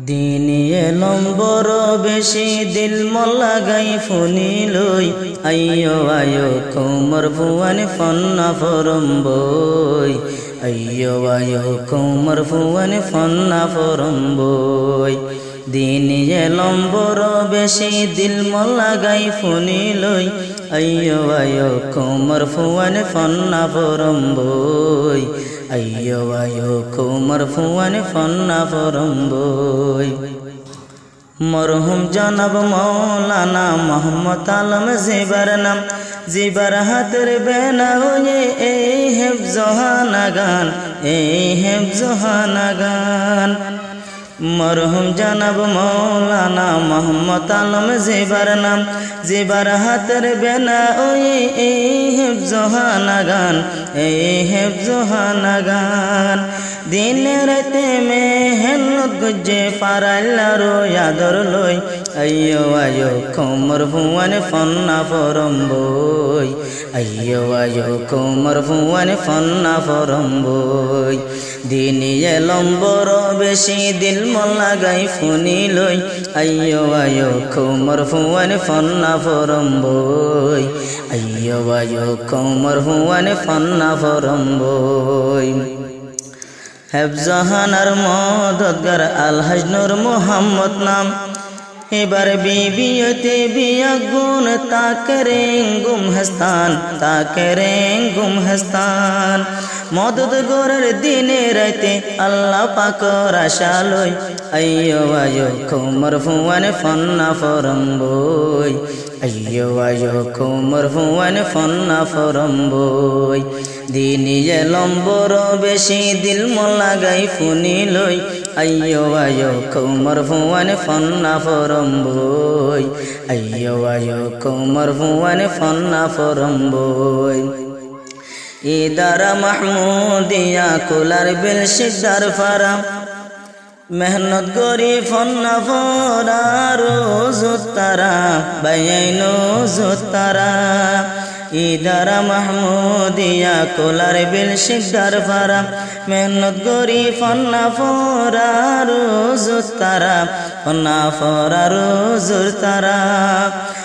দিনে এলম বড় বেশি দিল মল্লাগাই ফুনি লই আইয়ো আয়ো কোমর ফুয়ান ফন্না ফরম্বই আইয়ো আয়ো কোমর ফুয়ান ফন্না ফরম্বই দিনে এলম বড় বেশি দিল মল্লাগাই ফুনি লই আইয়ো আয়ো কোমর ফুয়ান ফন্না ফরম্বই আইয়ো আয়ো কোমর ফুয়ান ফন্না ফরম্বই মরহুম জনাব মৌলানা মোহাম্মদ আলম জিবার নাম জিবার হাতের বেনা হয়ে এই হেফজহানা গান এই হেফজহানা গান মরহুম জনাব মৌলানা মোহাম্মদ আলম জিবার নাম জিবার হাতের বেনা ওই এই হেফজহানা গান এই হেফজহানা গান দিনে রাতে মেহনত গুজে পারাইলারো আদর লই আইয়ো আয়ো কোমর ফুয়ান ফন্না ফরম্বই আইয়ো আয়ো কোমর ফুয়ান ফন্না ফরম্বই দিনে এলম বড় বেশি দিল মল্লাগাই ফুনি লই আইয়ো আয়ো কোমর ফুয়ান ফন্না ফরম্বই আইয়ো আয়ো কোমর ফুয়ান ফন্না ফরম্বই হেফজহানার মদদগার আলহাজ নূর মোহাম্মদ নাম এবার বিবিয়তে বিয়া গুণ তাকরেং গুম হস্তান তাকরেং গুম হস্তান মদদ গোরের দিনে রাতে আল্লাহ পাকর আশা লই আইয়ো আয়ো কোমর ফুয়ান ফন্না ফরম্বই আইয়ো আয়ো কোমর ফুয়ান ফন্না ফরম্বই দিনে এলম বড় বেশি দিল মল্লাগাই ফুনি লই আইয়ো আয়ো কোমর ফুয়ান ফন্না ফরম্বই আইয়ো আয়ো কোমর ফুয়ান ফন্না ফরম্বই ইদারা মাহমুদিয়া কুলার বিল সিদ্দার ফারা মেহনত করি ফন্না ফরা রোজুত তারা বাইনো জুত তারা ইদারা মাহমুদিয়া কুলার বিল সিদ্দার ফারা মেহনত করি ফন্না ফরা রোজুত তারা ফন্না ফরা রোজুর তারা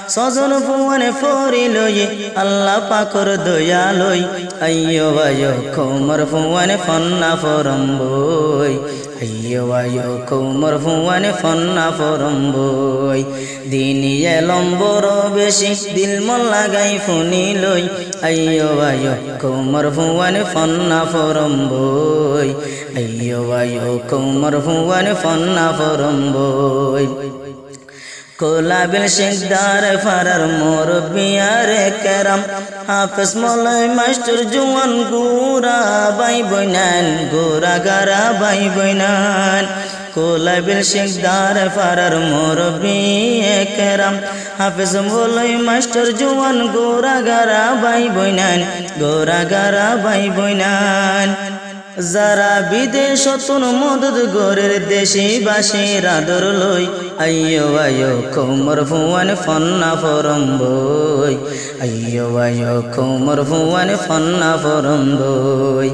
সজন ফুয়ান ফরি লই আল্লাহ পাকর দয়া লই আইয়ো আয়ো কোমর ফুয়ান ফন্না ফরম্বই আইয়ো আয়ো কোমর ফুয়ান ফন্না ফরম্বই দিনে এলম বড় বেশি দিল মল্লাগাই ফুনি লই আইয়ো আয়ো কোমর ফুয়ান ফন্না ফরম্বই আইয়ো আয়ো কোমর ফুয়ান ফন্না ফরম্বই কোলাবিল সিকদার ফারার মুরব্বিয়ারে কেরাম হাফেজ মৌলাই মাস্টার জুয়ান গোরা বাই বইনান গোরা গারা বাই বইনান কোলাবিল সিকদার ফারার মুরব্বিয়ে কেরাম হাফেজ মৌলাই মাস্টার জুয়ান গোরা গারা বাই বইনান গোরা গারা বাই বইনান যারা বিদেশতন মদদ গোরের দেশে বাসীর আদর লই আইয়ো আয়ো কোমর ফুয়ান ফন্না ফরম্বই আইয়ো আয়ো কোমর ফুয়ান ফন্না ফরম্বই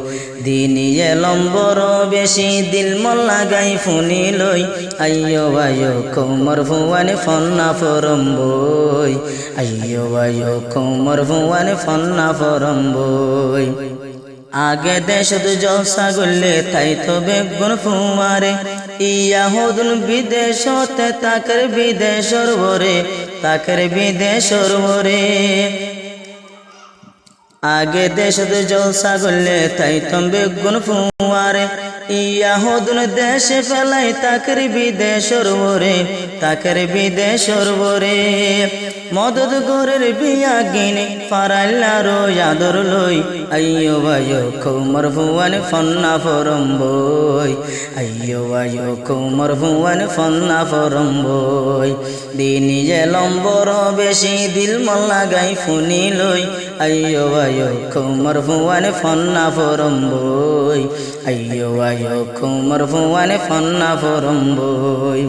দিনে এলম বড় বেশি দিল মল্লাগাই ফুনি লই আইয়ো আয়ো কোমর ফুয়ান ফন্না ফরম্বই আইয়ো আয়ো কোমর ফুয়ান ফন্না ফরম্বই আগে দেশ জলসা করলে তাই তো বেগুন ফুয়ারে ইয়াহুদুন বিদেশতে তাকের বিদেশর ভরে তাকের বিদেশর ভরে আগে দেশ জলসা করলে তাই তো বেগুন ফুয়ারে ইয়াহুদুন দেশে ফেলাই তাকের বিদেশর ভরে তাকের বিদেশর ভরে মদদ গোরের বিয়া গিনে ফারাইলারো আদর লই আইয়ো আয়ো কোমর ফুয়ান ফন্না ফরম্বই আইয়ো আয়ো কোমর ফুয়ান ফন্না ফরম্বই দিনে এলম বড় বেশি দিল মল্লাগাই ফুনি লই আইয়ো আয়ো কোমর ফুয়ান ফন্না ফরম্বই আইয়ো আয়ো কোমর ফুয়ান ফন্না ফরম্বই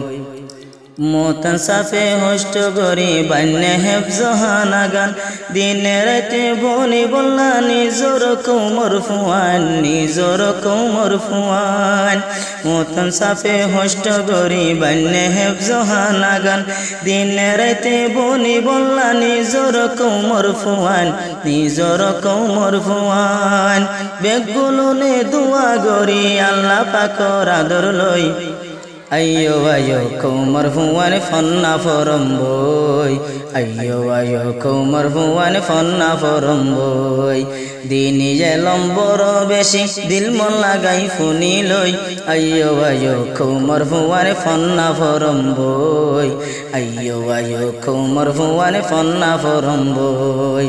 মোতন সাফে হোষ্ট গরি বান্যে হেফজহানা গান দিনে রাতে বনি বললা নিজর কৌমর ফুয়ান নিজর কৌমর ফুয়ান মোতন সাফে হোষ্ট গরি বান্যে হেফজহানা গান দিনে রাতে বনি বললা নিজর কৌমর ফুয়ান নিজর কৌমর ফুয়ান বেগুলনে দুয়া গরি আল্লাহ পাকর আদর লই আয়ো আয়ো কৌমর ফুয়ান ফন্না ফরম বই আয়ো আয়ো কৌমর ফুয়ান ফন্না ফরম বই দিনী যে লম্বর বেশি দিল মন লাগাই ফুনি লই আয়ো আয়ো কৌমর ফুয়ান ফন্না ফরম বই আয়ো আয়ো কৌমর ফুয়ান ফন্না ফরম বই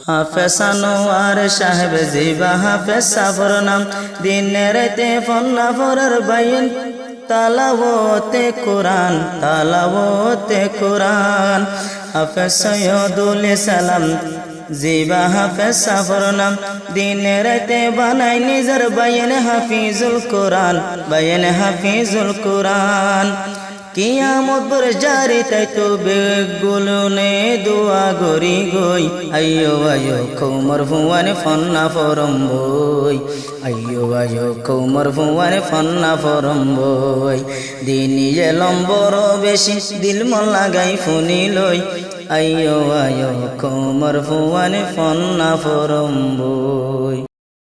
হাফেজ আনোয়ার সাহেব জিবা হাফেজ সাফর নাম দিনে রাতে ফন্না ফরার বাইন তালাওয়াতে কুরআন তালাওয়াতে কুরআন হাফেজ সৈয়দুল সালাম জিবা হাফেজ সাফর নাম দিনে রাতে বানাই নিজের বায়ান হাফিজুল কুরআন বায়ান হাফিজুল কুরআন কিয়ামত পর জারি তাই তো বেগুলনে দোয়া গরি গই আয়ো আয়ো কৌমর ফুয়ান ফন্না ফরম বই আয়ো আয়ো কৌমর ফুয়ান ফন্না ফরম বই দিনী যে লম্বর বেশি দিল মন লাগাই ফুনি লই আয়ো আয়ো কৌমর ফুয়ান ফন্না ফরম বই।